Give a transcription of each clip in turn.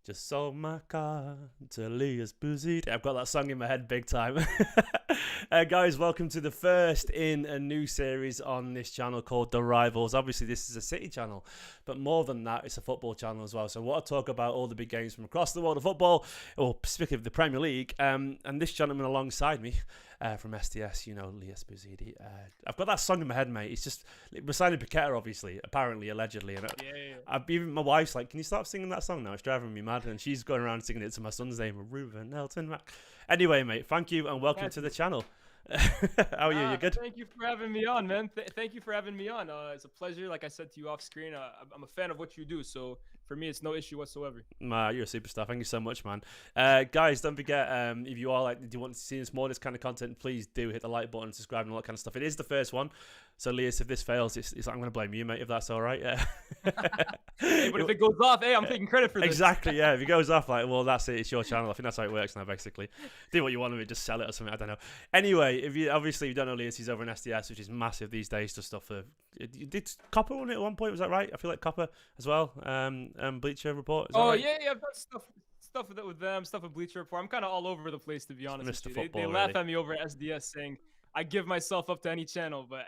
Just sold my car to Leah's Boozed. I've got that song in my head big time. Guys, welcome to the first in a new series on this channel called The Rivals. Obviously, this is a City channel, but more than that, it's a football channel as well. So I want to talk about all the big games from across the world of football, or specifically of the Premier League. And this gentleman alongside me from SDS, you know, Leah's Boozed. I've got that song in my head, mate. It's just, we're signing Paqueta, obviously, apparently, allegedly. And even my wife's like, can you stop singing that song now? It's driving me mad. And she's going around singing it to my son's name, Ruben Elton Mac. Anyway, mate, thank you and welcome to the channel. How are you? You good? Thank you for having me on, man. Thank you for having me on. It's a pleasure. Like I said to you off screen, I'm a fan of what you do. So for me, it's no issue whatsoever. You're a superstar. Thank you so much, man. Guys, don't forget, if you are like, do you want to see us more of this kind of content, please do hit the like button, subscribe, and all that kind of stuff. It is the first one. So, Leas, if this fails, it's I'm going to blame you, mate, if that's all right. Yeah. Hey, but if it goes off, hey, I'm taking credit for this. Exactly, yeah. If it goes off, like, well, that's it. It's your channel. I think that's how it works now, basically. Do what you want with it. Just sell it or something. I don't know. Anyway, if you don't know Leas, he's over in SDS, which is massive these days to stuff. Did Copper on it at one point? Was that right? I feel like Copper as well. Bleacher Report. Is that right? Yeah. I've done stuff with them, stuff with Bleacher Report. I'm kind of all over the place, to be honest. Mr. With you. Football, they laugh at me over at SDS saying I give myself up to any channel, but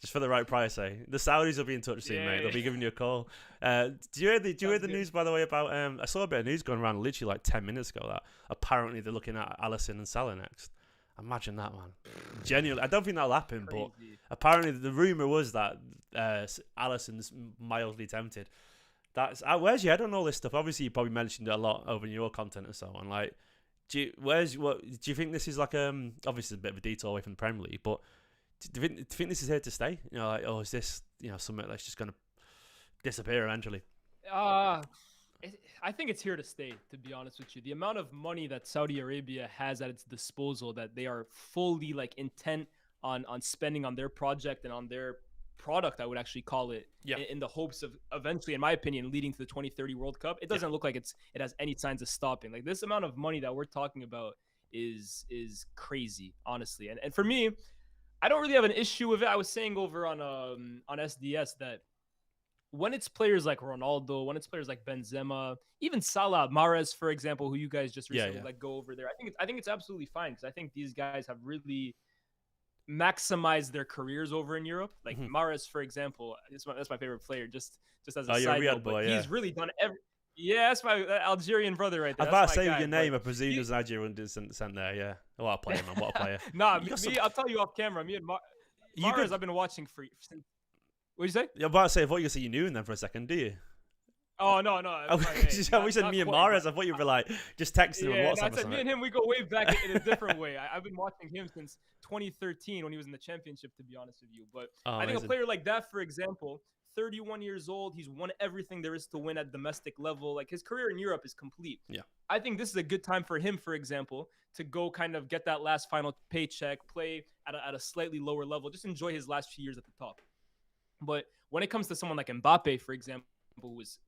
just for the right price, eh? The Saudis will be in touch soon, mate. They'll be giving you a call. Do you hear the news, by the way, about I saw a bit of news going around literally like 10 minutes ago that apparently they're looking at Alisson and Salah next. Imagine that, man. Genuinely, I don't think that'll happen, but apparently the rumor was that Alisson's mildly tempted. Where's your head on all this stuff? Obviously, you probably mentioned it a lot over in your content and so on. Like, do you think this is like obviously a bit of a detour away from the Premier League, but do you think this is here to stay? You know, like, or is this something that's just going to disappear eventually? I think it's here to stay, to be honest with you. The amount of money that Saudi Arabia has at its disposal, that they are fully like intent on spending on their project and on their product, I would actually call it, in the hopes of eventually, in my opinion, leading to the 2030 World Cup. It doesn't look like it has any signs of stopping. Like, this amount of money that we're talking about is crazy, honestly. And for me, I don't really have an issue with it. I was saying over on SDS that when it's players like Ronaldo, when it's players like Benzema, even Salah, Mahrez, for example, who you guys just recently let go over there, I think it's absolutely fine, because I think these guys have really maximized their careers over in Europe. Like Mahrez, for example, that's my favorite player. Just as a side note, boy, he's really done every. Yeah, that's my Algerian brother right there. I was about to say with your name, I presume there's Nigerian descent there. Yeah, what a player, man! What a player. Nah, I'll tell you off camera. Me and Mahrez, I've been watching for. What'd you say? Yeah, I'm about to say, I thought you were saying you knew him then for a second, do you? Oh, no. We said me and Mahrez. I thought you were like just texting him on WhatsApp. I said me and him, we go way back in a different way. I've been watching him since 2013 when he was in the championship, to be honest with you. But I think a player like that, for example, 31 years old, he's won everything there is to win at domestic level. Like, his career in Europe is complete. Yeah. I think this is a good time for him, for example, to go kind of get that last final paycheck, play at a slightly lower level, just enjoy his last few years at the top. But when it comes to someone like Mbappe, for example, who is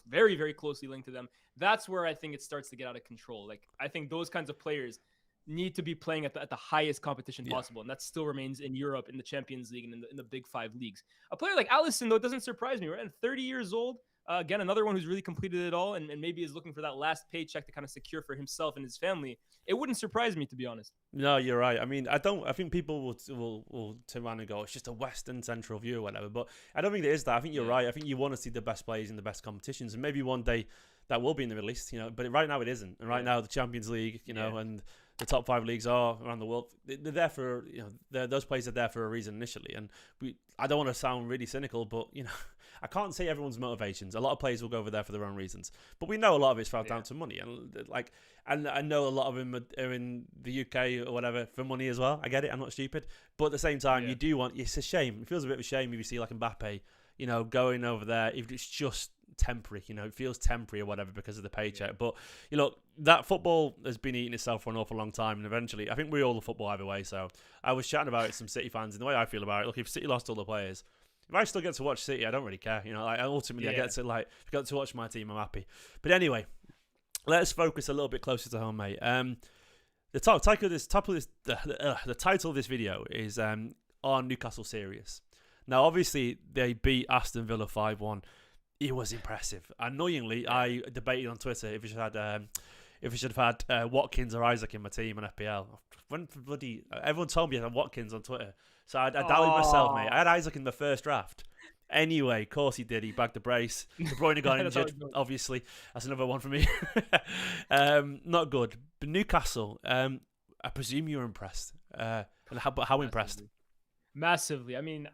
very, very closely linked to them, that's where I think it starts to get out of control. Like, I think those kinds of players need to be playing at the highest competition possible, and that still remains in Europe, in the Champions League, and in the big five leagues. A player like Alisson, though, it doesn't surprise me, right? And 30 years old, again, another one who's really completed it all, and maybe is looking for that last paycheck to kind of secure for himself and his family. It wouldn't surprise me, to be honest. No, you're right. I mean, I think people will turn around and go, it's just a Western central view or whatever. But I don't think it is that. I think you're right. I think you want to see the best players in the best competitions, and maybe one day that will be in the Middle East, But right now it isn't. And right now the Champions League, and the top 5 leagues are around the world. They're there for, those players are there for a reason initially. And I don't want to sound really cynical, but I can't say everyone's motivations. A lot of players will go over there for their own reasons, but we know a lot of it's down to money. And I know a lot of them are in the UK or whatever for money as well. I get it. I'm not stupid, but at the same time, you do want. It's a shame. It feels a bit of a shame if you see like Mbappe, going over there. If it's just temporary, it feels temporary or whatever because of the paycheck. But that football has been eating itself for an awful long time, and eventually, I think we're all the football either way. So I was chatting about it to some City fans, and the way I feel about it, look, if City lost all the players, if I still get to watch City, I don't really care. Ultimately, I get to watch my team. I'm happy. But anyway, let's focus a little bit closer to home, mate. The title of this video is "Are Newcastle serious?" Now, obviously, they beat Aston Villa 5-1 He was impressive. Annoyingly, I debated on Twitter if we should have had Watkins or Isaac in my team on FPL. When bloody everyone told me I had Watkins on Twitter, so I doubted myself, mate. I had Isaac in the first draft. Anyway, of course he did. He bagged the brace. De Bruyne got injured. Obviously, that's another one for me. Not good. But Newcastle. I presume you were impressed. And how impressed? Massively. I mean,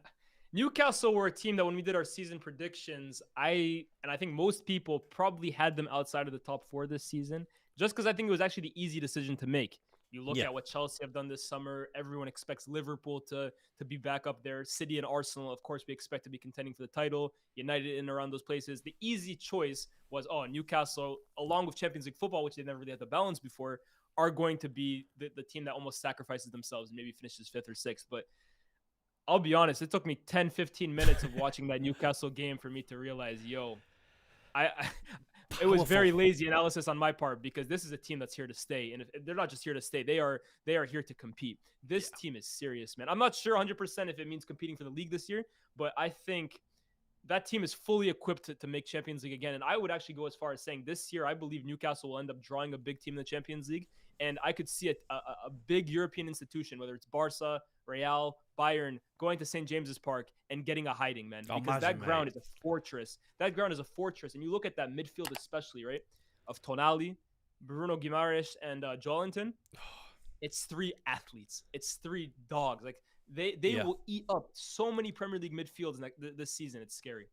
Newcastle were a team that when we did our season predictions, I think most people probably had them outside of the top 4 this season, just because I think it was actually the easy decision to make. You look at what Chelsea have done this summer. Everyone expects Liverpool to be back up there. City and Arsenal, of course, we expect to be contending for the title. United in and around those places. The easy choice was, Newcastle, along with Champions League football, which they never really had the balance before, are going to be the team that almost sacrifices themselves and maybe finishes 5th or 6th. But I'll be honest, it took me 10, 15 minutes of watching that Newcastle game for me to realize, it was very lazy analysis on my part, because this is a team that's here to stay. And if they're not just here to stay, they are here to compete. This team is serious, man. I'm not sure 100% if it means competing for the league this year, but I think that team is fully equipped to make Champions League again. And I would actually go as far as saying this year, I believe Newcastle will end up drawing a big team in the Champions League. And I could see a big European institution, whether it's Barca, Real, Bayern, going to St. James's Park and getting a hiding, man. Because that ground is a fortress. That ground is a fortress. And you look at that midfield especially, right, of Tonali, Bruno Guimaraes, and Joelinton. It's 3 athletes. It's 3 dogs. Like, they will eat up so many Premier League midfields this season. It's scary.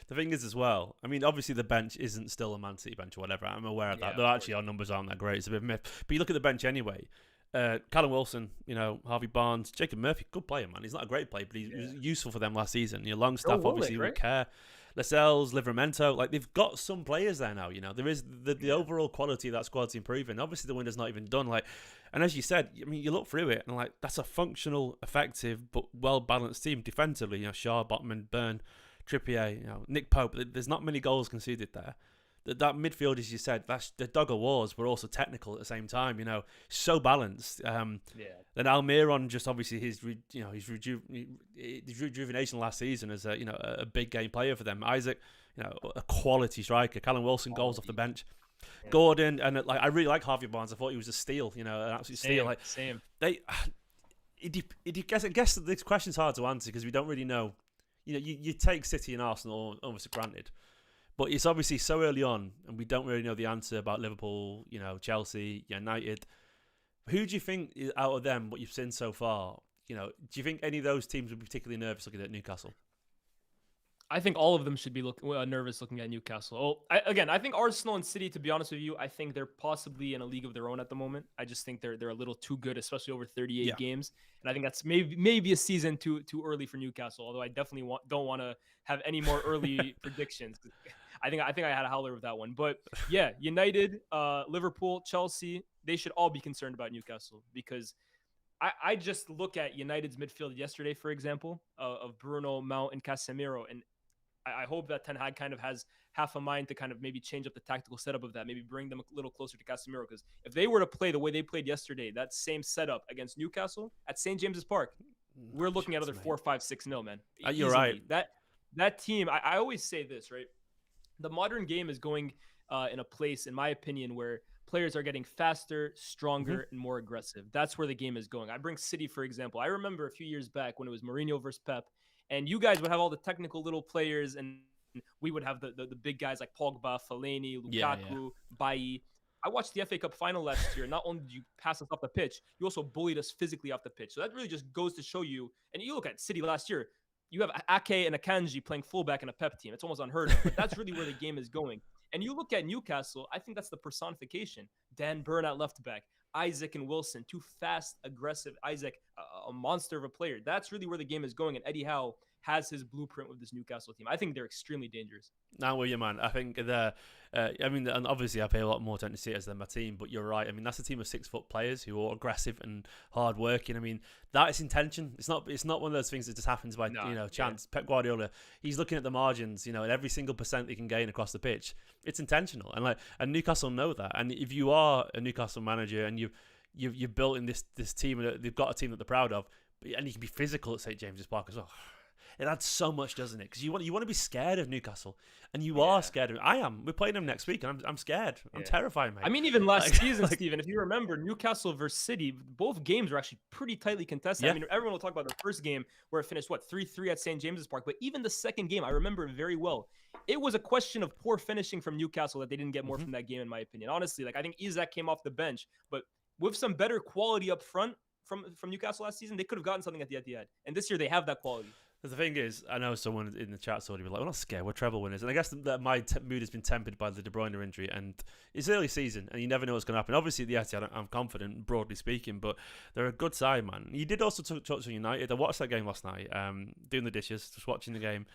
The thing is as well, I mean, obviously the bench isn't still a Man City bench or whatever. I'm aware of that. Though actually our numbers aren't that great. It's a bit of a myth. But you look at the bench anyway. Callum Wilson, Harvey Barnes, Jacob Murphy, good player, man. He's not a great player, but he was useful for them last season. Longstaff, obviously, with care. Lascelles, Livramento, like they've got some players there now. There is the overall quality of that squad's improving. Obviously, the window's not even done. And as you said, I mean, you look through it and that's a functional, effective, but well balanced team defensively. Shaw, Botman, Byrne, Trippier, Nick Pope. There's not many goals conceded there. That midfield, as you said, that's the dog of wars, but also technical at the same time. So balanced. Then Almiron, just obviously his rejuvenation last season as a big game player for them. Isaac, a quality striker. Callum Wilson, goals off the bench. Yeah. Gordon, and I really like Harvey Barnes. I thought he was a steal. An absolute steal. Same. I guess this question's hard to answer because we don't really know. You take City and Arsenal almost for granted. But it's obviously so early on, and we don't really know the answer about Liverpool, Chelsea, United. Who do you think, out of them, what you've seen so far, do you think any of those teams would be particularly nervous looking at Newcastle? I think all of them should be nervous looking at Newcastle. I think Arsenal and City, to be honest with you, I think they're possibly in a league of their own at the moment. I just think they're a little too good, especially over 38 games. And I think that's maybe a season too early for Newcastle, although I definitely don't want to have any more early predictions. I think I had a howler with that one. But yeah, United, Liverpool, Chelsea, they should all be concerned about Newcastle because I just look at United's midfield yesterday, for example, of Bruno, Mount, and Casemiro, and I hope that Ten Hag kind of has half a mind to kind of maybe change up the tactical setup of that, maybe bring them a little closer to Casemiro, because if they were to play the way they played yesterday, that same setup against Newcastle at St. James's Park, we're looking at other 4-5-6-0, man. You're right. That team, I always say this, right? The modern game is going in a place, in my opinion, where players are getting faster, stronger, and more aggressive. That's where the game is going. I bring City, for example. I remember a few years back when it was Mourinho versus Pep, and you guys would have all the technical little players, and we would have the big guys like Pogba, Fellaini, Lukaku, Bailly. I watched the FA Cup final last year. Not only did you pass us off the pitch, you also bullied us physically off the pitch. So that really just goes to show you, and you look at City last year, you have Ake and Akanji playing fullback in a Pep team. It's almost unheard of, but that's really where the game is going. And you look at Newcastle, I think that's the personification. Dan Burn at left back, Isaac and Wilson, two fast, aggressive. Isaac, a monster of a player. That's really where the game is going. And Eddie Howe has his blueprint with this Newcastle team. I think they're extremely dangerous. Now, well, yeah, man. I think they're. And obviously I pay a lot more attention to see it as they're my team, but you're right. I mean, that's a team of 6-foot players who are aggressive and hard-working. I mean, that is intention. It's not one of those things that just happens by chance. Yeah. Pep Guardiola, he's looking at the margins. At every single % they can gain across the pitch, it's intentional. And Newcastle know that. And if you are a Newcastle manager and you've built in this team, and they've got a team that they're proud of, and you can be physical at St. James's Park as well. It adds so much, doesn't it? Because you want to be scared of Newcastle, and you are scared of I am. We're playing them next week, and I'm scared. I'm terrified, mate. I mean, even last season, Steven, if you remember, Newcastle versus City, both games were actually pretty tightly contested. I mean, everyone will talk about the first game where it finished, 3-3 at St. James's Park. But even the second game, I remember it very well. It was a question of poor finishing from Newcastle that they didn't get more from that game, in my opinion. Honestly, I think Isak came off the bench, but with some better quality up front from Newcastle last season, they could have gotten something at the Etihad. And this year, they have that quality. The thing is, I know someone in the chat's already been like, we're not scared, we're treble winners. And I guess that my mood has been tempered by the De Bruyne injury. And it's early season, and you never know what's going to happen. Obviously, the Etihad, I'm confident, broadly speaking, but they're a good side, man. You did also touch on United. I watched that game last night, doing the dishes, just watching the game.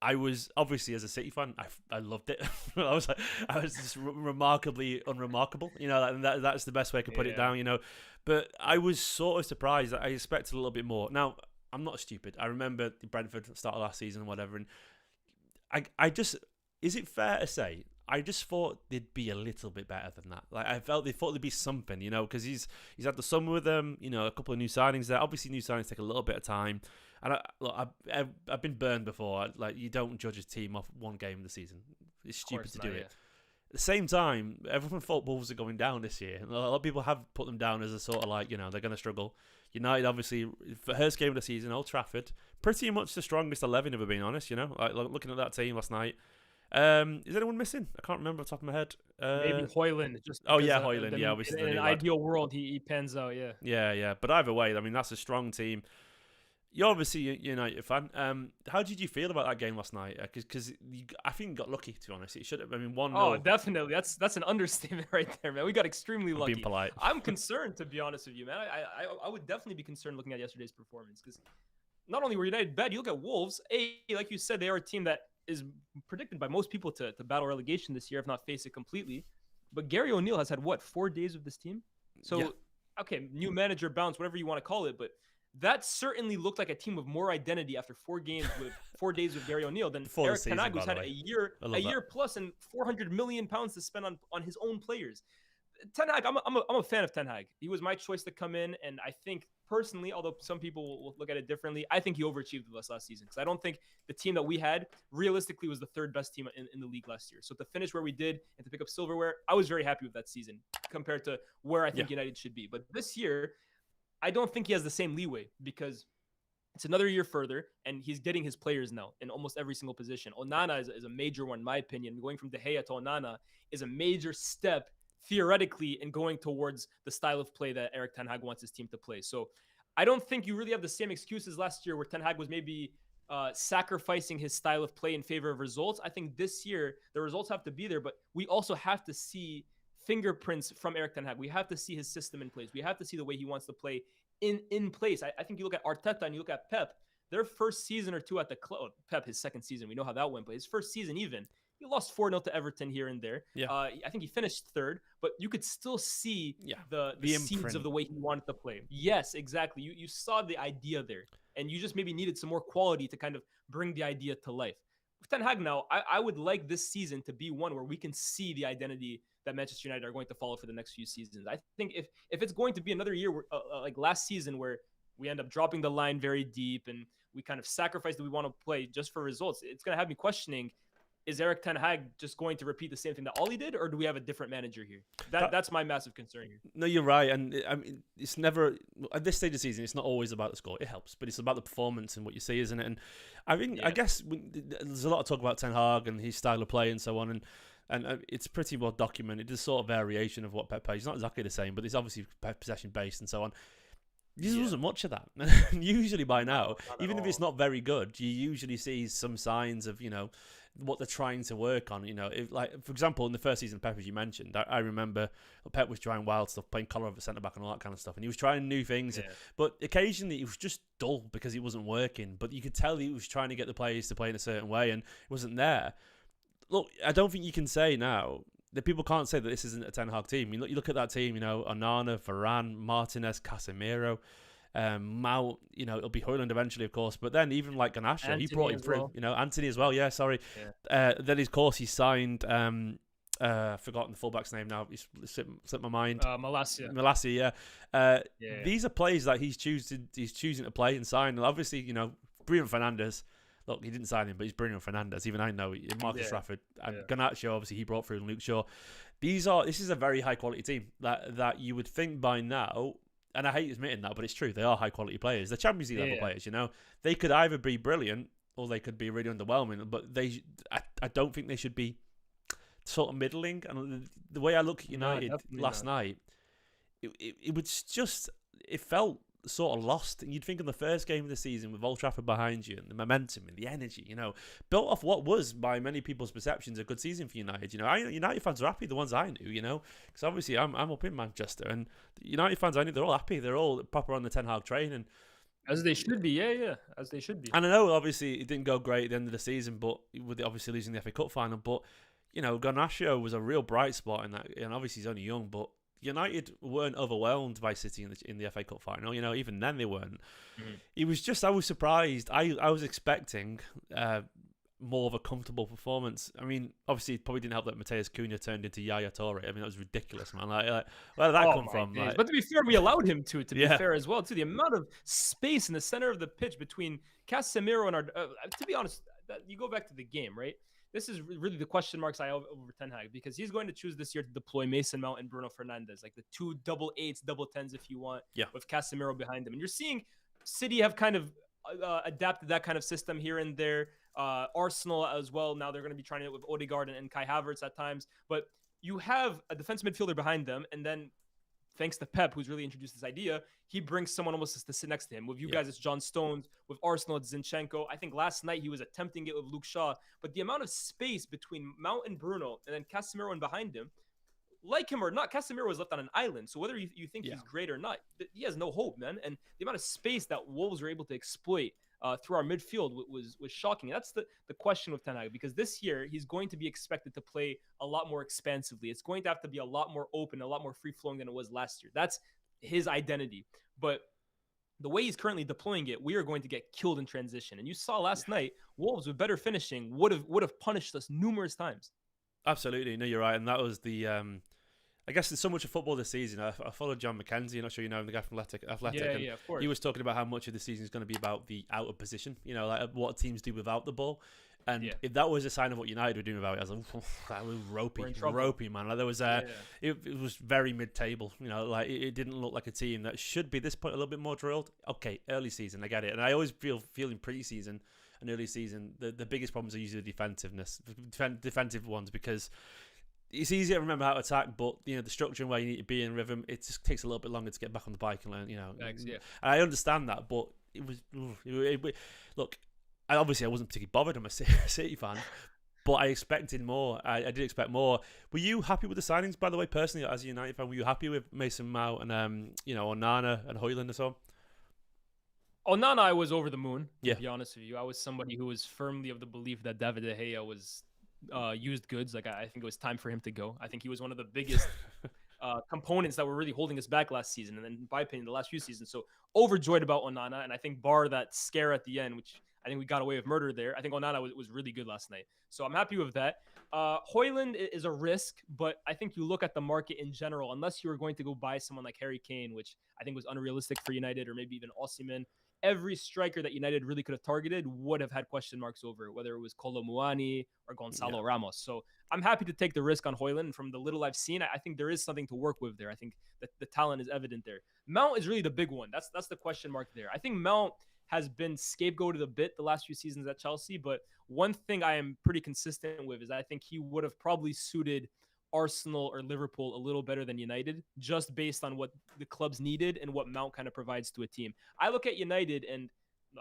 I was, obviously, as a City fan, I loved it. I was just remarkably unremarkable. That's the best way I could put it down, But I was sort of surprised. I expected a little bit more. Now, I'm not stupid. I remember the Brentford start of last season and whatever. And I just, is it fair to say, I just thought they'd be a little bit better than that. I thought there'd be something, because he's had the summer with them, a couple of new signings there. Obviously, new signings take a little bit of time. And I've been burned before. You don't judge a team off one game of the season. It's stupid to do it. At the same time, everyone thought Wolves are going down this year. A lot of people have put them down as a sort of they're going to struggle. United, obviously, first game of the season, Old Trafford, pretty much the strongest 11, if we're being honest, looking at that team last night. Is anyone missing? I can't remember off the top of my head. Maybe Højlund. Højlund. Yeah, obviously. In an ideal world, he pans out, Yeah. But either way, I mean, that's a strong team. You're obviously a United fan. How did you feel about that game last night? Because I think you got lucky, to be honest. It should have. I mean, 1-0. Oh, definitely. That's an understatement right there, man. We got extremely lucky. Being polite. I'm concerned, to be honest with you, man. I would definitely be concerned looking at yesterday's performance because not only were United bad, you look at Wolves. Like you said, they are a team that is predicted by most people to battle relegation this year, if not face it completely. But Gary O'Neill has had 4 days with this team. So, okay, new manager bounce, whatever you want to call it, but that certainly looked like a team with more identity after 4 games with 4 days with Gary O'Neill than Erik ten Hag, who's had a year plus and £400 million to spend on his own players. Ten Hag, I'm a fan of Ten Hag. He was my choice to come in, and I think personally, although some people will look at it differently, I think he overachieved with us last season because I don't think the team that we had realistically was the 3rd best team in the league last year. So to finish where we did and to pick up silverware, I was very happy with that season compared to where I think United should be. But this year, I don't think he has the same leeway because it's another year further, and he's getting his players now in almost every single position. Onana is a major one, in my opinion. Going from De Gea to Onana is a major step, theoretically, in going towards the style of play that Erik ten Hag wants his team to play. So I don't think you really have the same excuses last year where Ten Hag was maybe sacrificing his style of play in favor of results. I think this year, the results have to be there, but we also have to see fingerprints from Erik ten Hag. We have to see his system in place. We have to see the way he wants to play in place. I think you look at Arteta and you look at Pep, their first season or two at the club, Pep, his second season, we know how that went, but his first season even, he lost 4-0 to Everton here and there. Yeah. I think he finished 3rd, but you could still see the seeds of the way he wanted to play. Yes, exactly. You saw the idea there, and you just maybe needed some more quality to kind of bring the idea to life. With Ten Hag now, I would like this season to be one where we can see the identity that Manchester United are going to follow for the next few seasons. I think if it's going to be another year where, like last season where we end up dropping the line very deep and we kind of sacrifice that we want to play just for results, it's going to have me questioning, is Erik ten Hag just going to repeat the same thing that Ollie did, or do we have a different manager here? That's my massive concern here. No, you're right. And I mean, it's never, at this stage of the season, it's not always about the score. It helps, but it's about the performance and what you see, isn't it? And I think, I guess there's a lot of talk about Ten Hag and his style of play and so on. And it's pretty well documented. There's sort of variation of what Pep plays. It's not exactly the same, but it's obviously possession-based and so on. There wasn't much of that. Usually by now, even if it's not very good, you usually see some signs of, what they're trying to work on. If, like, for example, in the first season of Pep, as you mentioned, I remember Pep was trying wild stuff, playing collar over centre-back and all that kind of stuff. And he was trying new things. Yeah. But occasionally it was just dull because it wasn't working. But you could tell he was trying to get the players to play in a certain way and it wasn't there. Look, I don't think you can say now that people can't say that this isn't a Ten Hag team. You look at that team, Onana, Varane, Martinez, Casemiro, Mount, it'll be Højlund eventually, of course. But then even like Garnacho, he brought him through. Well. Anthony as well. Yeah, sorry. Yeah. Then, of course, he signed, I've forgotten the fullback's name now. He's slipped my mind. Malacia, yeah. These are players that he's choosing to play and sign. And obviously, Bruno Fernandes. Look, he didn't sign him, but he's Bruno Fernandes. Even I know Marcus Rashford and Garnacho. Obviously, he brought through Luke Shaw. This is a very high quality team that you would think by now. And I hate admitting that, but it's true. They are high quality players. They're Champions League level players. They could either be brilliant or they could be really underwhelming. But I don't think they should be sort of middling. And the way I look at United last night, it was just, it felt sort of lost. And you'd think in the first game of the season with Old Trafford behind you and the momentum and the energy, built off what was by many people's perceptions a good season for United. United fans are happy, the ones I knew, because obviously I'm up in Manchester, and the United fans I knew, they're all happy. They're all proper on the Ten Hag train, and as they should be, as they should be. And I know obviously it didn't go great at the end of the season, but with obviously losing the FA Cup final, but Garnacho was a real bright spot in that, and obviously he's only young, but United weren't overwhelmed by City in the FA Cup final. Even then they weren't. It was just, I was surprised. I was expecting more of a comfortable performance. I mean, obviously it probably didn't help that Mateus Cunha turned into Yaya Toure. I mean, that was ridiculous, man. Like where did that come from? But to be fair, we allowed him to be fair as well, too. The amount of space in the center of the pitch between Casemiro and our... to be honest, you go back to the game, right? This is really the question marks I have over Ten Hag, because he's going to choose this year to deploy Mason Mount and Bruno Fernandes, like the 2 double 8s, double 10s if you want, with Casemiro behind them. And you're seeing City have kind of adapted that kind of system here and there. Arsenal as well. Now they're going to be trying it with Odegaard and Kai Havertz at times. But you have a defensive midfielder behind them, and then thanks to Pep, who's really introduced this idea, he brings someone almost to sit next to him. With you guys, it's John Stones. With Arsenal, it's Zinchenko. I think last night he was attempting it with Luke Shaw. But the amount of space between Mount and Bruno, and then Casemiro and behind him, like him or not, Casemiro was left on an island. So whether you think he's great or not, he has no hope, man. And the amount of space that Wolves were able to exploit through our midfield was shocking. And that's the question with Ten Hag, because this year he's going to be expected to play a lot more expansively. It's going to have to be a lot more open, a lot more free-flowing than it was last year. That's his identity. But the way he's currently deploying it, we are going to get killed in transition. And you saw last night, Wolves with better finishing would have punished us numerous times. Absolutely. No, you're right. And that was the... I guess there's so much of football this season. I followed John McKenzie. I'm not sure you know him, the guy from Athletic. Yeah, of course. He was talking about how much of the season is going to be about the out of position, like what teams do without the ball. And if that was a sign of what United were doing about it, I was like, that was ropey, man. Like there was it was very mid-table. Like it didn't look like a team that should be this point a little bit more drilled. Okay, early season, I get it. And I always feel in pre-season and early season, the biggest problems are usually defensive ones, because it's easier to remember how to attack, but the structure and where you need to be in rhythm, it just takes a little bit longer to get back on the bike and learn. Thanks, And I understand that, but it was look. I wasn't particularly bothered. I'm a City fan, but I expected more. I did expect more. Were you happy with the signings, by the way, personally, as a United fan? Were you happy with Mason Mount and Onana and Højlund and so on? Onana, I was over the moon. To be honest with you, I was somebody who was firmly of the belief that David De Gea was used goods. Like I think it was time for him to go. I think he was one of the biggest components that were really holding us back last season, and then in my opinion, the last few seasons. So overjoyed about Onana, and I think bar that scare at the end, which I think we got away with murder there, I think Onana was really good last night. So I'm happy with that. Højlund is a risk, but I think you look at the market in general, unless you were going to go buy someone like Harry Kane, which I think was unrealistic for United, or maybe even Osimhen, every striker that United really could have targeted would have had question marks over it, whether it was Kolo Muani or Gonzalo Ramos. So I'm happy to take the risk on Højlund. And from the little I've seen, I think there is something to work with there. I think that the talent is evident there. Mount is really the big one. That's the question mark there. I think Mount has been scapegoated a bit the last few seasons at Chelsea, but one thing I am pretty consistent with is that I think he would have probably suited Arsenal or Liverpool a little better than United, just based on what the clubs needed and what Mount kind of provides to a team. I look at United, and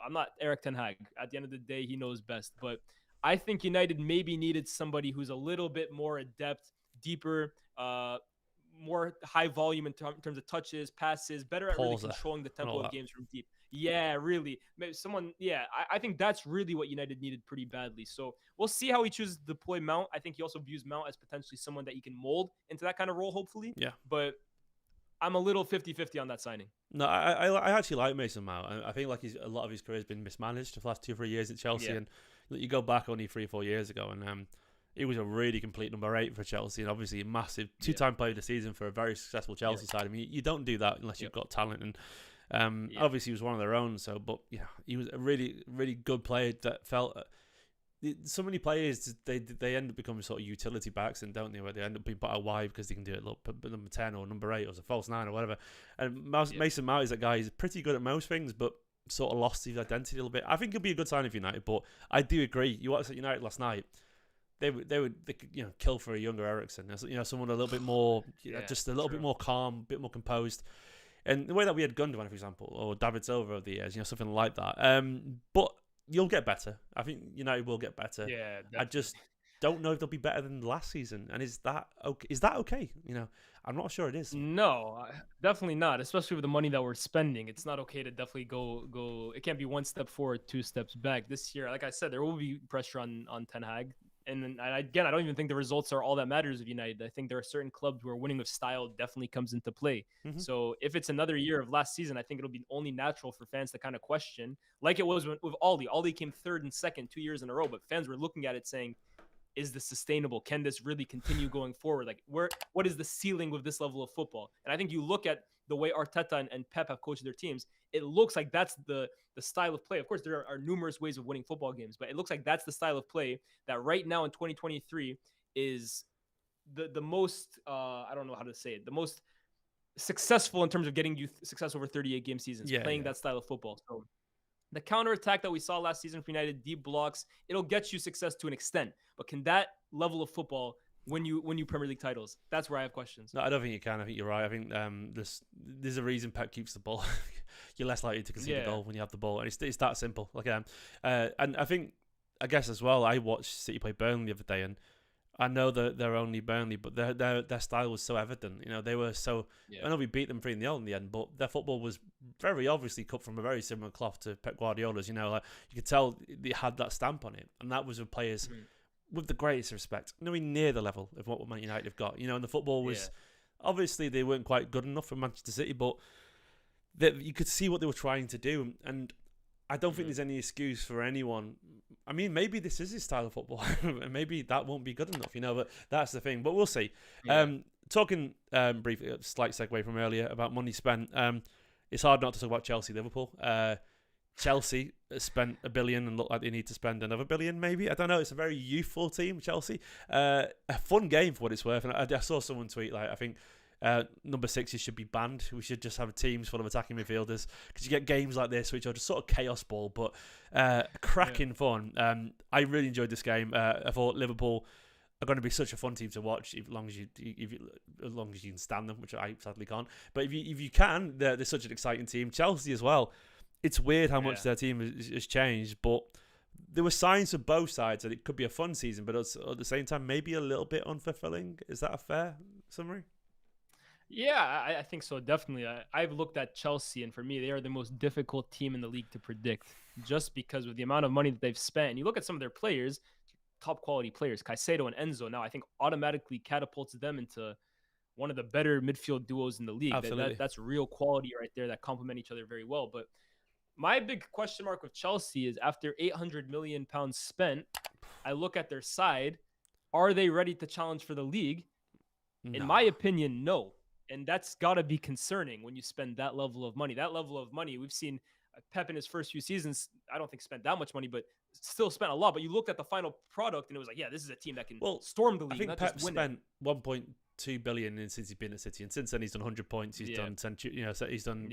I'm not Erik ten Hag. At the end of the day, he knows best, but I think United maybe needed somebody who's a little bit more adept, deeper, more high volume in terms of touches, passes, better at really controlling the tempo of games from deep. Yeah, really. Maybe someone, I think that's really what United needed pretty badly. So we'll see how he chooses to deploy Mount. I think he also views Mount as potentially someone that he can mold into that kind of role, hopefully. Yeah. But I'm a little 50-50 on that signing. No, I actually like Mason Mount. I think like a lot of his career has been mismanaged for the last 2 or 3 years at Chelsea. And you go back only 3 or 4 years ago, and he was a really complete number 8 for Chelsea, and obviously a massive 2-time player of the season for a very successful Chelsea side. I mean, you don't do that unless you've got talent. And Obviously, he was one of their own. So, but yeah, he was a really, really good player that felt. So many players they end up becoming sort of utility backs, and don't they? Where they end up being put out wide because they can do it number 10 or number 8 or as a false 9 or whatever. And Mason Mount is that guy. He's pretty good at most things, but sort of lost his identity a little bit. I think he'll be a good signing for United, but I do agree. You watched at United last night. They could kill for a younger Eriksen. Someone a little bit more, just a little bit more calm, a bit more composed. And the way that we had Gundogan, for example, or David Silva over the years, something like that. But you'll get better. I think United will get better. Yeah, definitely. I just don't know if they'll be better than last season. And is that okay? Is that okay? I'm not sure it is. No, definitely not. Especially with the money that we're spending, it's not okay to definitely go. It can't be one step forward, two steps back. This year, like I said, there will be pressure on Ten Hag. And again, I don't even think the results are all that matters of United. I think there are certain clubs where winning with style definitely comes into play. Mm-hmm. So if it's another year of last season, I think it'll be only natural for fans to kind of question, like it was with Ollie. Ollie came third and second 2 years in a row, but fans were looking at it saying, is this sustainable? Can this really continue going forward? Like, what is the ceiling with this level of football? And I think you look at the way Arteta and Pep have coached their teams, it looks like that's the style of play. Of course, there are numerous ways of winning football games, but it looks like that's the style of play that right now in 2023 is the most, I don't know how to say it, the most successful in terms of getting you success over 38 game seasons, playing that style of football. So the counterattack that we saw last season for United, deep blocks, it'll get you success to an extent. But can that level of football win you Premier League titles? That's where I have questions. No, I don't think you can. I think you're right. I think there's a reason Pep keeps the ball. You're less likely to concede a goal when you have the ball. And it's that simple. And I guess as well, I watched City play Burnley the other day, and I know that they're only Burnley, but their style was so evident. They were so. Yeah. I know we beat them 3-0 in the end, but their football was very obviously cut from a very similar cloth to Pep Guardiola's. You could tell they had that stamp on it, and that was with players with the greatest respect, nowhere near the level of what Man United have got. And the football was obviously they weren't quite good enough for Manchester City, but you could see what they were trying to do, and I don't think there's any excuse for anyone. I mean, maybe this is his style of football, and maybe that won't be good enough, but that's the thing. But we'll see. Yeah. Talking briefly, a slight segue from earlier about money spent. It's hard not to talk about Chelsea, Liverpool. Chelsea spent $1 billion and look like they need to spend another $1 billion, maybe. I don't know. It's a very youthful team, Chelsea. A fun game for what it's worth. And I saw someone tweet, I think number 6s should be banned. We should just have teams full of attacking midfielders, because you get games like this which are just sort of chaos ball, but cracking fun. I really enjoyed this game. I thought Liverpool are going to be such a fun team to watch, as long as you can stand them, which I sadly can't. But if you can, they're such an exciting team. Chelsea as well. It's weird how much their team has changed, but there were signs of both sides that it could be a fun season, but at the same time, maybe a little bit unfulfilling. Is that a fair summary? Yeah, I think so, definitely. I've looked at Chelsea, and for me, they are the most difficult team in the league to predict, just because of the amount of money that they've spent. And you look at some of their players, top quality players, Caicedo and Enzo, now I think automatically catapults them into one of the better midfield duos in the league. That's real quality right there that complement each other very well. But my big question mark with Chelsea is, after £800 million spent, I look at their side. Are they ready to challenge for the league? No. In my opinion, no. And that's got to be concerning when you spend that level of money. That level of money, we've seen Pep in his first few seasons, I don't think spent that much money, but still spent a lot. But you looked at the final product, and it was like, this is a team that can storm the league. I think Pep spent 1.2 billion since he's been at City, and since then he's done 100 points. He's done he's done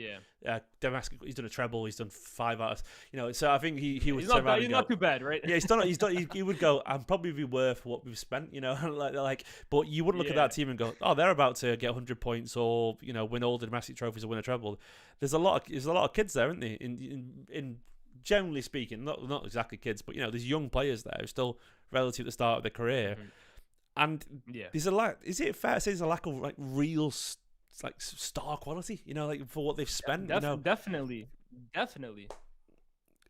Damascus. He's done a treble. He's done 5 out of So I think he was. He's not too bad, right? Yeah, he's done. He would go, "I'm probably be worth what we've spent," But you wouldn't look at that team and go, "Oh, they're about to get 100 points or win all the domestic trophies or win a treble." There's a lot of kids there, isn't there? In generally speaking, not exactly kids, but there's young players there who are still relative to the start of their career. Mm-hmm. And there's a lack. Is it fair to say there's a lack of real star quality? For what they've spent. Definitely.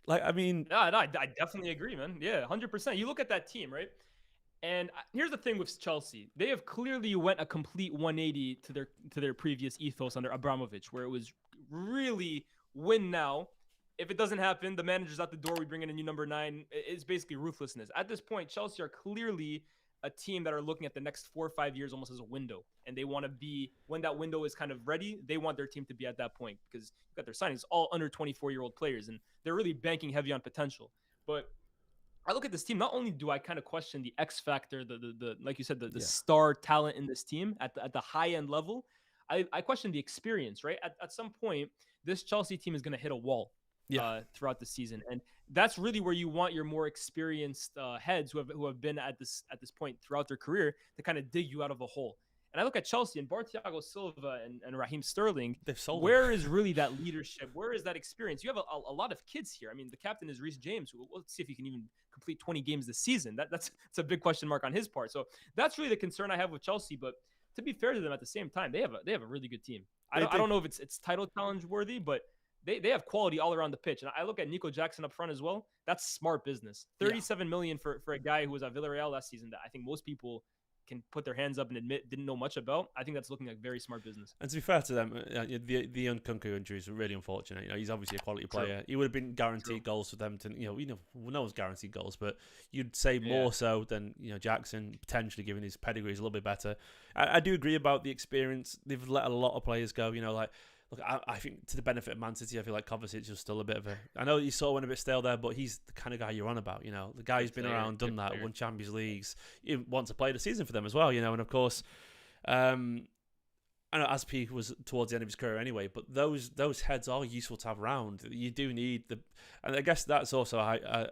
I mean, no, I definitely agree, man. Yeah, 100%. You look at that team, right? And here's the thing with Chelsea: they have clearly went a complete 180 to their previous ethos under Abramovich, where it was really win now. If it doesn't happen, the manager's at the door. We bring in a new number 9. It's basically ruthlessness. At this point, Chelsea are clearly a team that are looking at the next 4 or 5 years almost as a window, and they want to be, when that window is kind of ready, they want their team to be at that point, because you've got their signings all under 24-year-old players, and they're really banking heavy on potential. But I look at this team, not only do I kind of question the X factor, the like you said, the star talent in this team at the high end level, I question the experience, right? At some point, this Chelsea team is going to hit a wall throughout the season, and that's really where you want your more experienced heads who have been at this point throughout their career to kind of dig you out of a hole. And I look at Chelsea and Thiago Silva and Raheem Sterling. Where is really that leadership? Where is that experience? You have a lot of kids here. I mean, the captain is Reece James. Let's see if he can even complete 20 games this season. That's a big question mark on his part. So that's really the concern I have with Chelsea. But to be fair to them, at the same time, they have a really good team. I don't know if it's title challenge worthy, but they have quality all around the pitch. And I look at Nico Jackson up front as well. That's smart business. $37 million for a guy who was at Villarreal last season that I think most people can put their hands up and admit didn't know much about. I think that's looking like very smart business. And to be fair to them, the Nkunku injuries were really unfortunate. He's obviously a quality player. He would have been guaranteed goals for them to, no one's guaranteed goals, but you'd say more so than Jackson, potentially, given his pedigree is a little bit better. I do agree about the experience. They've let a lot of players go. Look, I think to the benefit of Man City, I feel like Kovacic is still a bit of a... I know he sort of went a bit stale there, but he's the kind of guy you're on about, The guy who's been around, done that, won Champions Leagues. He wants to play the season for them as well, And of course, I know Aspi was towards the end of his career anyway, but those heads are useful to have around. You do need and I guess that's also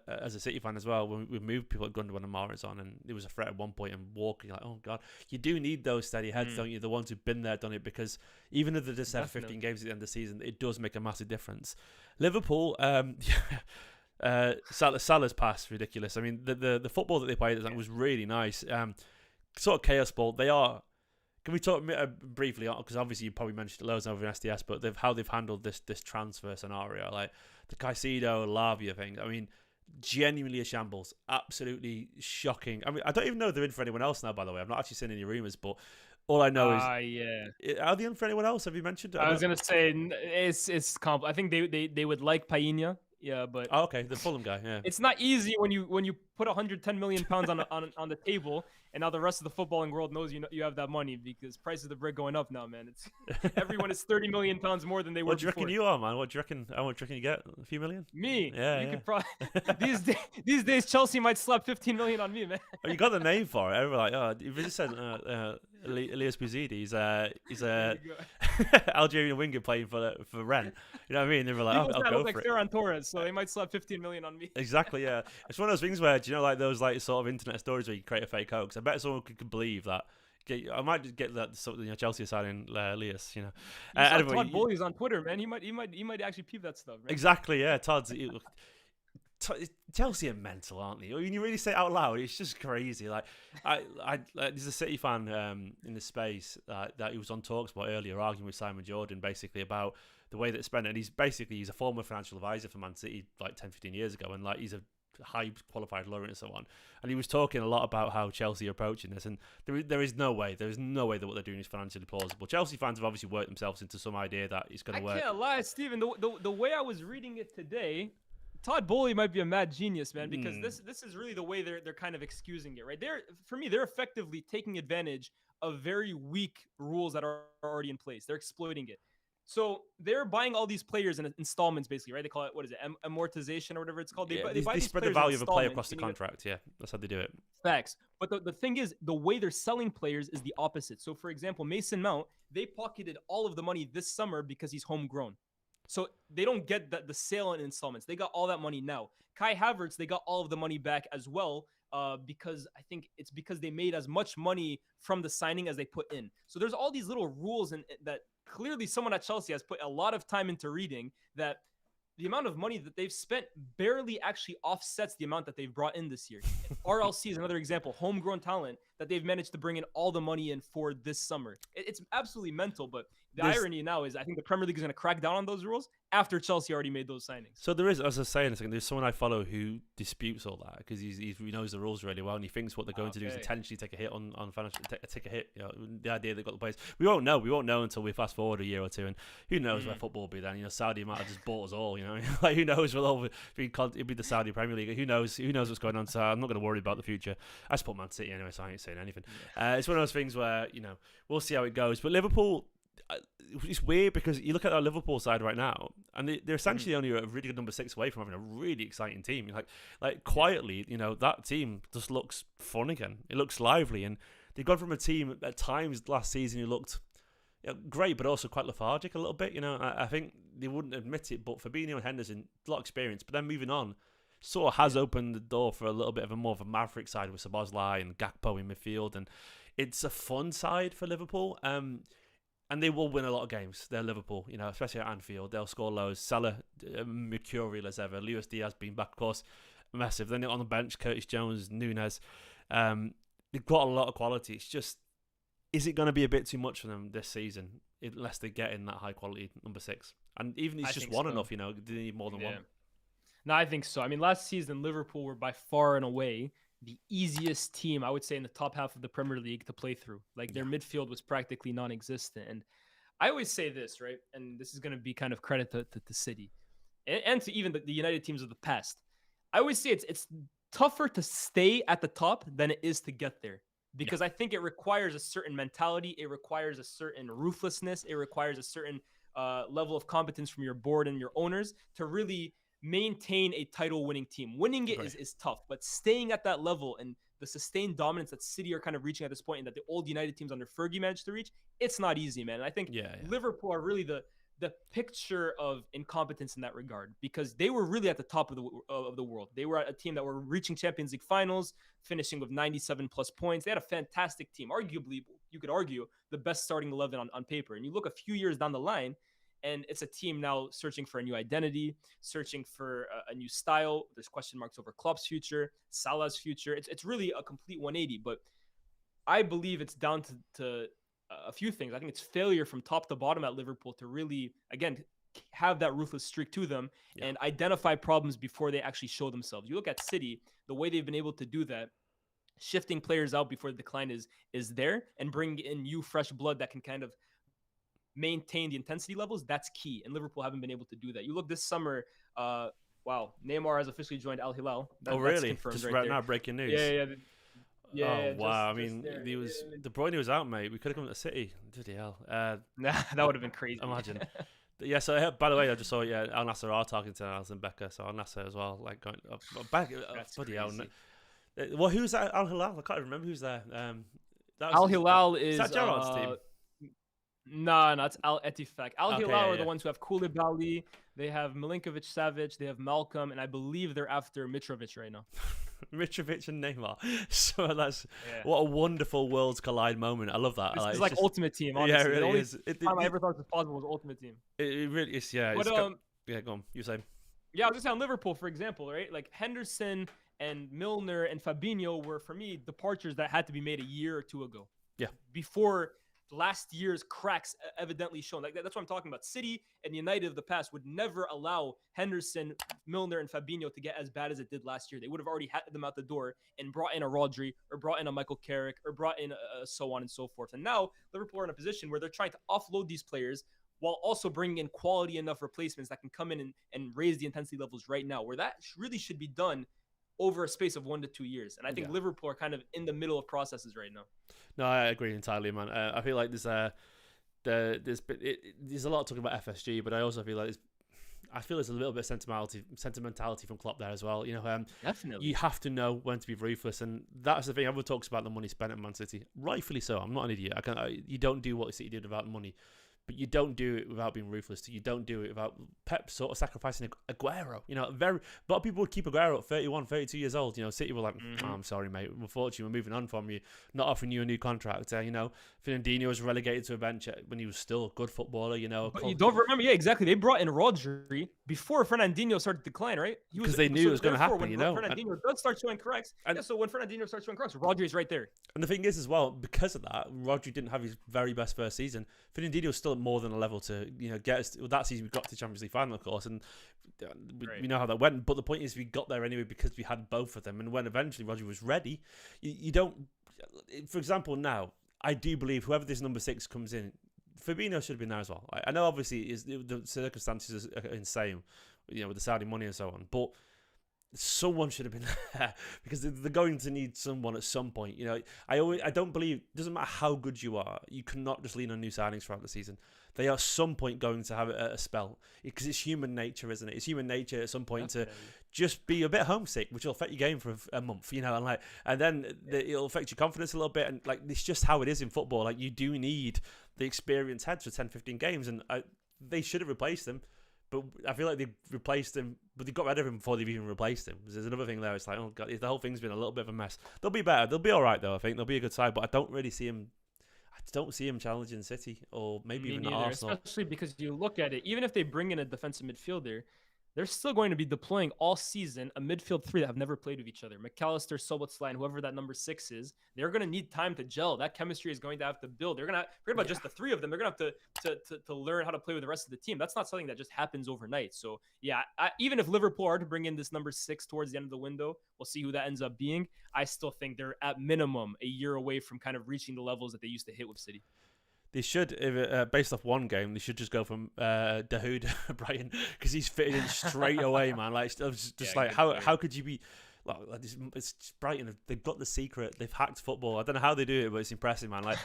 as a City fan as well. When we moved people like Gundogan and Mahrez on, and there was a threat at one point, and walking like, oh god, you do need those steady heads, don't you? The ones who've been there, done it, because even if they just have 15 games at the end of the season, it does make a massive difference. Liverpool, Salah's pass, ridiculous. I mean, the football that they played was really nice. Sort of chaos ball. They are. Can we talk briefly, because obviously you probably mentioned loads over in SDS, but how they've handled this transfer scenario, like the Caicedo Lavia thing. I mean, genuinely a shambles, absolutely shocking. I mean, I don't even know if they're in for anyone else now. By the way, I've not actually seen any rumours, but all I know is, are they in for anyone else? Have you mentioned? I was gonna say it's I think they would like Painha. Yeah, but okay, the Fulham guy. Yeah, it's not easy when you put 110 million pounds on the table, and now the rest of the footballing world knows you have that money, because prices of the bread going up now, man. It's everyone is 30 million pounds more than they were. What do you reckon you are, man? What do you reckon? How much do you reckon you get? A few million? Me? Yeah, you could probably these days Chelsea might slap 15 million on me, man. Oh, you got the name for it. Everyone like, if you just said Elias Bouzidi, he's a Algerian winger playing for Rennes. You know what I mean? They were like, I'll go for it. Ferran Torres, so they might slap 15 million on me. Exactly, yeah. It's one of those things where, do you know, like those like sort of internet stories where you create a fake hoax? I bet someone could believe that. I might just get that Chelsea signing Elias. Todd Bowley's on Twitter, man. He might actually peep that stuff. Right? Exactly, yeah. Chelsea are mental, aren't they? When you really say it out loud, it's just crazy. Like, there's a City fan in the space that he was on TalkSport earlier, arguing with Simon Jordan, basically about the way that it's spent. And he's a former financial advisor for Man City like 10, 15 years ago, and like he's a high qualified lawyer and so on. And he was talking a lot about how Chelsea are approaching this, and there is no way that what they're doing is financially plausible. Chelsea fans have obviously worked themselves into some idea that it's going to work. I can't lie, Stephen. The way I was reading it today, Todd Bowley might be a mad genius, man, because this is really the way they're kind of excusing it, right? They're effectively taking advantage of very weak rules that are already in place. They're exploiting it. So they're buying all these players in installments, basically, right? They call it, what is it, amortization or whatever it's called. They spread the value of a player across the contract. Yeah, that's how they do it. Facts. But the thing is, the way they're selling players is the opposite. So, for example, Mason Mount, they pocketed all of the money this summer because he's homegrown. So they don't get the sale in installments. They got all that money now. Kai Havertz, they got all of the money back as well, because I think it's because they made as much money from the signing as they put in. So there's all these little rules that clearly someone at Chelsea has put a lot of time into reading, that the amount of money that they've spent barely actually offsets the amount that they've brought in this year. RLC is another example, homegrown talent that they've managed to bring in all the money in for this summer. It's absolutely mental, but the irony now is I think the Premier League is going to crack down on those rules after Chelsea already made those signings. So there is, as I was saying a second, there's someone I follow who disputes all that, because he knows the rules really well, and he thinks what they're going to do is intentionally take a hit on financial, take a hit. The idea they've got the players. We won't know until we fast forward a year or two, and who knows where football will be then. Saudi might have just bought us all. Like who knows? It'll be the Saudi Premier League. Who knows? Who knows what's going on? So I'm not going to worry about the future. I support Man City anyway, so saying anything. It's one of those things where, we'll see how it goes. But Liverpool, it's weird because you look at our Liverpool side right now, and they're essentially only a really good number 6 away from having a really exciting team. Like quietly, that team just looks fun again. It looks lively, and they've gone from a team at times last season who looked great, but also quite lethargic a little bit. I think they wouldn't admit it, but Fabinho and Henderson, a lot of experience. But then moving on, sort of has opened the door for a little bit of a more of a maverick side with Szoboszlai and Gakpo in midfield, and it's a fun side for Liverpool. And they will win a lot of games. They're Liverpool, especially at Anfield. They'll score lows. Salah, mercurial as ever. Luis Diaz being back, of course, massive. Then on the bench, Curtis Jones, Nunes. They've got a lot of quality. It's just, is it going to be a bit too much for them this season unless they get in that high quality number 6? And even if it's just one enough, they need more than one. No, I think so. I mean, last season, Liverpool were by far and away the easiest team, I would say, in the top half of the Premier League to play through. Like, their midfield was practically non-existent. And I always say this, right? And this is going to be kind of credit to City and to even the United teams of the past. I always say it's tougher to stay at the top than it is to get there. Because I think it requires a certain mentality. It requires a certain ruthlessness. It requires a certain level of competence from your board and your owners to really maintain a title-winning team. Winning it is tough, but staying at that level and the sustained dominance that City are kind of reaching at this point and that the old United teams under Fergie managed to reach, it's not easy, man. And I think Liverpool are really the picture of incompetence in that regard, because they were really at the top of the world. They were a team that were reaching Champions League finals, finishing with 97 plus points. They had a fantastic team, arguably, you could argue, the best starting 11 on paper. And you look a few years down the line, and it's a team now searching for a new identity, searching for a new style. There's question marks over Klopp's future, Salah's future. It's really a complete 180. But I believe it's down to a few things. I think it's failure from top to bottom at Liverpool to really, again, have that ruthless streak to them and identify problems before they actually show themselves. You look at City, the way they've been able to do that, shifting players out before the decline is there and bring in new fresh blood that can kind of maintain the intensity levels. That's key. And Liverpool haven't been able to do that. You look this summer, Neymar has officially joined Al Hilal. Really? Just right now, breaking news. Yeah. Wow. I mean, De Bruyne was out, mate. We could have come to City. Bloody hell. Nah, that would have been crazy. Imagine. Yeah, so by the way, I just saw Al Nassr are talking to Alisson Becker, so Al Nassr as well, like going back. Bloody hell. Well, who's that? Al Hilal? I can't remember who's there. Al Hilal is that Gerrard's team? No, it's Al Ettifaq. Al Hilal are the ones who have Koulibaly. They have Milinkovic-Savic. They have Malcolm, and I believe they're after Mitrovic right now. Mitrovic and Neymar. So that's what a wonderful worlds collide moment. I love that. It's like just, Ultimate Team. Honestly. Yeah, it really is. The time I ever thought it was possible was Ultimate Team. It really is. Yeah. But, go on. You say. Yeah, I was just saying Liverpool, for example, right? Like Henderson and Milner and Fabinho were, for me, departures that had to be made a year or two ago. Yeah. Before last year's cracks evidently shown. Like that's what I'm talking about. City and United of the past would never allow Henderson, Milner, and Fabinho to get as bad as it did last year. They would have already had them out the door and brought in a Rodri or brought in a Michael Carrick or brought in so on and so forth. And now Liverpool are in a position where they're trying to offload these players while also bringing in quality enough replacements that can come in and raise the intensity levels right now, where that really should be done over a space of 1 to 2 years. And I think Liverpool are kind of in the middle of processes right now. No, I agree entirely, man. I feel like there's a lot talking about FSG, but I also feel like there's a little bit of sentimentality from Klopp there as well. Definitely. You have to know when to be ruthless, and that's the thing. Everyone talks about the money spent at Man City, rightfully so. I'm not an idiot. You don't do what City did without money. But you don't do it without being ruthless. You don't do it without Pep sort of sacrificing Aguero. A lot of people would keep Aguero at 31, 32 years old. City were like, I'm sorry, mate. Unfortunately, we're moving on from you. Not offering you a new contract. Fernandinho was relegated to a bench when he was still a good footballer. But you don't remember? Yeah, exactly. They brought in Rodri before Fernandinho started to decline, right? Because they knew it was going to happen, when Fernandinho does start showing cracks. So when Fernandinho starts showing cracks, Rodri is right there. And the thing is as well, because of that, Rodri didn't have his very best first season. Fernandinho was still at more than a level to get us. That season we got to the Champions League final, of course, and we know how that went. But the point is, we got there anyway because we had both of them. And when eventually Rodri was ready, you don't. For example, now I do believe whoever this number 6 comes in, Fabinho should have been there as well. I know obviously the circumstances are insane, with the Saudi money and so on, but someone should have been there because they're going to need someone at some point. You know, I don't believe it doesn't matter how good you are, you cannot just lean on new signings throughout the season. They are at some point going to have a spell because it's human nature, isn't it? It's human nature at some point to just be a bit homesick, which will affect your game for a month, you know, and then it'll affect your confidence a little bit. And like, it's just how it is in football. Like, you do need the experienced heads for 10, 15 games, and they should have replaced them. But I feel like they've replaced him, but they got rid of him before they've even replaced him. There's another thing there. It's like, oh god, the whole thing's been a little bit of a mess. They'll be better. They'll be all right though. I think they'll be a good side, but I don't really see him. I don't see him challenging City or maybe even Arsenal. Especially because you look at it, even if they bring in a defensive midfielder, they're still going to be deploying all season a midfield three that have never played with each other. McAllister, Szoboszlai, and whoever that number 6 is, they're going to need time to gel. That chemistry is going to have to build. They're going to forget about just the three of them. They're going to have to learn how to play with the rest of the team. That's not something that just happens overnight. So yeah, even if Liverpool are to bring in this number 6 towards the end of the window, we'll see who that ends up being. I still think they're at minimum a year away from kind of reaching the levels that they used to hit with City. They should, based off one game, they should just go from Dahoud Brighton because he's fitted in straight away, man. Like, how could you be? Like, it's Brighton. They've got the secret. They've hacked football. I don't know how they do it, but it's impressive, man. Like,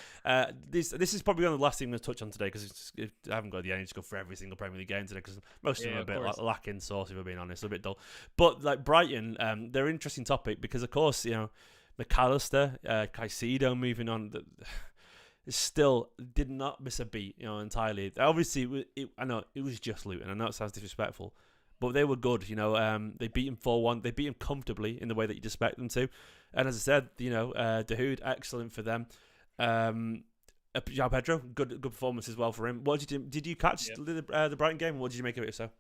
this is probably one of the last thing I'm going to touch on today because I haven't got the energy to go for every single Premier League game today because most of them are a bit lacking sauce, if we're being honest, a bit dull. But like Brighton, they're an interesting topic because of course, you know, McAllister, Caicedo moving on. Still did not miss a beat, you know, entirely. Obviously, I know it was just Luton. I know it sounds disrespectful, but they were good, you know. They beat him 4-1. They beat him comfortably in the way that you'd expect them to. And as I said, you know, Dahoud, excellent for them. João Pedro, good performance as well for him. What did you catch the Brighton game? What did you make of it? So.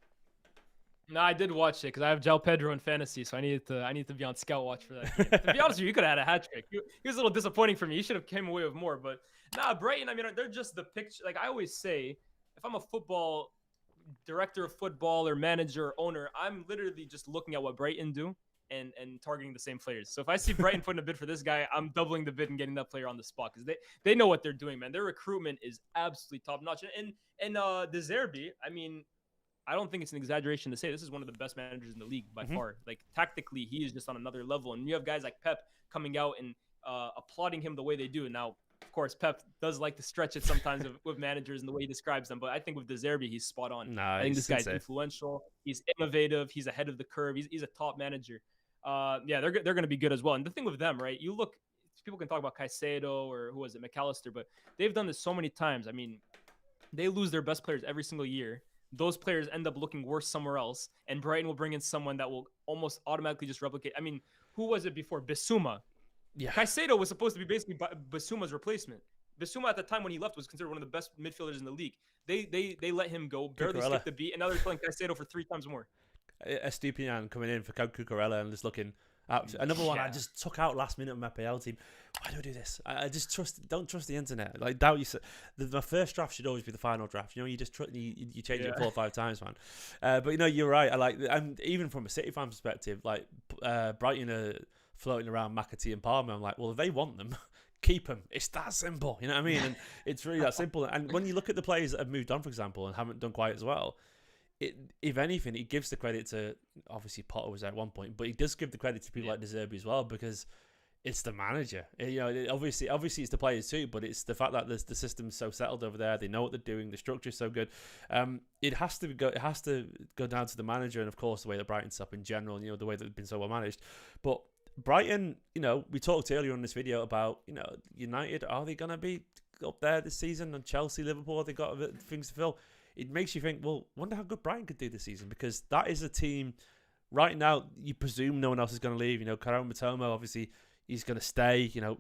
No, I did watch it because I have João Pedro in fantasy, so I need to be on scout watch for that game. To be honest with you, you could have had a hat trick. He was a little disappointing for me. He should have came away with more, but nah, Brighton. I mean, they're just the picture. Like I always say, if I'm a football director of football or manager or owner, I'm literally just looking at what Brighton do and targeting the same players. So if I see Brighton putting a bid for this guy, I'm doubling the bid and getting that player on the spot because they know what they're doing, man. Their recruitment is absolutely top notch. And De Zerbi, I mean, I don't think it's an exaggeration to say this is one of the best managers in the league by far. Like tactically, he is just on another level. And you have guys like Pep coming out and applauding him the way they do. Now, of course, Pep does like to stretch it sometimes with managers and the way he describes them. But I think with De Zerbi, he's spot on. I think this guy's influential. He's innovative. He's ahead of the curve. He's a top manager. Yeah, they're going to be good as well. And the thing with them, right? You look, people can talk about Caicedo or who was it, McAllister, but they've done this so many times. I mean, they lose their best players every single year. Those players end up looking worse somewhere else, and Brighton will bring in someone that will almost automatically just replicate. I mean, who was it before? Bissouma. Yeah. Caicedo was supposed to be basically Bissouma's replacement. Bissouma at the time when he left was considered one of the best midfielders in the league. They let him go, barely skipped the beat, and now they're playing Caicedo for 3 times more. Estupiñán coming in for Cucurella and just looking out. Another one I just took out last minute of my PL team. Why do I do this? I just don't trust the internet. Like, doubt you. My first draft should always be the final draft. You know, you just you change it 4 or 5 times, man. But you know, you're right. And even from a City fan perspective, like Brighton are floating around McAtee and Palmer. I'm like, well, if they want them, keep them. It's that simple. You know what I mean? And it's really that simple. And when you look at the players that have moved on, for example, and haven't done quite as well, if anything, he gives the credit to, obviously Potter was there at one point, but he does give the credit to people like De Zerbi as well, because it's the manager. You know, obviously it's the players too, but it's the fact that the system's so settled over there. They know what they're doing. The structure's so good. It has to go down to the manager, and of course the way that Brighton's set up in general. You know, the way that they've been so well managed. But Brighton, you know, we talked earlier in this video about, you know, United. Are they gonna be up there this season? And Chelsea, Liverpool, they got things to fill. It makes you think, well, wonder how good Brighton could do this season, because that is a team right now. You presume no one else is going to leave. You know, Karamo Matoma, obviously, he's going to stay. You know,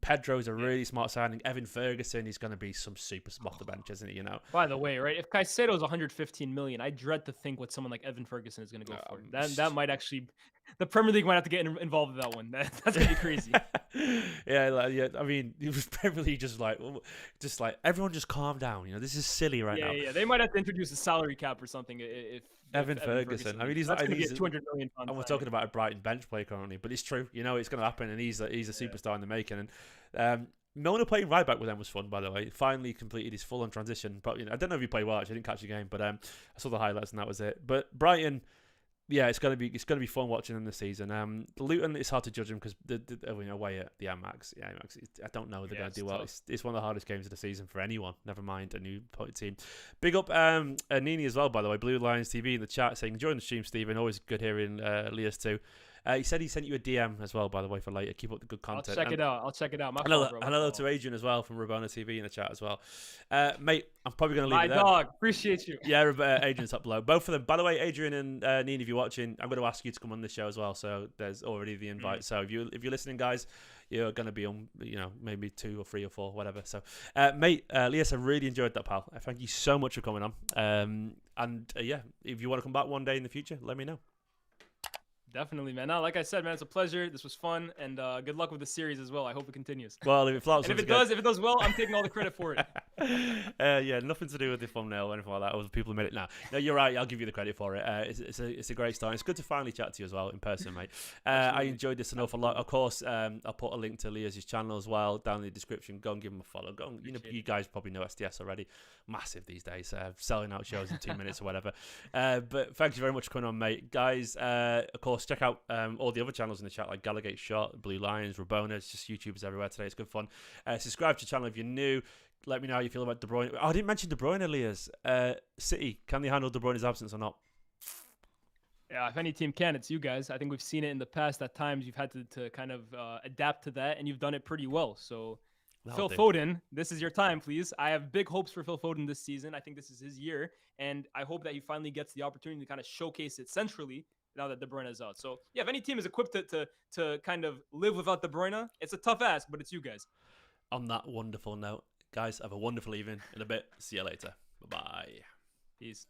Pedro's a really smart signing. Evan Ferguson, he's going to be some super spot the bench, isn't he? You know. By the way, right? If Caicedo's 115 million, I dread to think what someone like Evan Ferguson is going to go for. That might actually, the Premier League might have to get involved in that one. That's going to be crazy. yeah. I mean, it was Premier League just like everyone just calm down. You know, this is silly right now. Yeah. They might have to introduce a salary cap or something if Evan Ferguson. I mean, he's going to get 200 million. And we're talking about a Brighton bench player currently, but it's true. You know, it's going to happen, and he's a superstar in the making. And Milner playing right back with them was fun, by the way. Finally completed his full-on transition. But you know, I don't know if he played well. Actually, I didn't catch the game, but I saw the highlights and that was it. But Brighton, yeah, it's gonna be fun watching them this season. Luton, it's hard to judge them because they're away at the Amex. Yeah, Amex, I don't know if they're gonna do well. It's one of the hardest games of the season for anyone. Never mind a new team. Big up Nini as well, by the way. Blue Lions TV in the chat saying enjoying the stream, Stephen. Always good hearing Leah's too. He said he sent you a DM as well, by the way, for later. Keep up the good content. I'll check it out. Hello to Adrian as well from Rabona TV in the chat as well. Mate, I'm probably going to leave it there. My dog. Appreciate you. Yeah, Adrian's up below. Both of them. By the way, Adrian and Nina, if you're watching, I'm going to ask you to come on this show as well. So there's already the invite. So if you're listening, guys, you're going to be on, maybe 2 or 3 or 4, whatever. So, mate, Elias, I really enjoyed that, pal. Thank you so much for coming on. Yeah, if you want to come back one day in the future, let me know. Definitely, man. Like I said, man, it's a pleasure. This was fun, and good luck with the series as well. I hope it continues. Well, if it flops, and if it does well, I'm taking all the credit for it. Yeah, nothing to do with the thumbnail or anything like that. Or the people who made it. No, you're right. I'll give you the credit for it. It's a great start. It's good to finally chat to you as well in person, mate. I enjoyed this an awful lot. Of course, I'll put a link to Leah's channel as well down in the description. Go and give him a follow. Go and, you guys probably know SDS already. Massive these days, selling out shows in 2 minutes or whatever. But thank you very much for coming on, mate. Guys, of course, check out all the other channels in the chat like Gallagate Shot, Blue Lions, Rabona. It's just YouTubers everywhere today. It's good fun. Subscribe to the channel if you're new. Let me know how you feel about De Bruyne. Oh, I didn't mention De Bruyne, Elias. City, can they handle De Bruyne's absence or not? Yeah, if any team can, it's you guys. I think we've seen it in the past. At times, you've had to kind of adapt to that, and you've done it pretty well. So, Foden, this is your time, please. I have big hopes for Phil Foden this season. I think this is his year, and I hope that he finally gets the opportunity to kind of showcase it centrally now that De Bruyne is out. So, yeah, if any team is equipped to kind of live without De Bruyne, it's a tough ask, but it's you guys. On that wonderful note, guys, have a wonderful evening. In a bit, see you later. Bye-bye. Peace.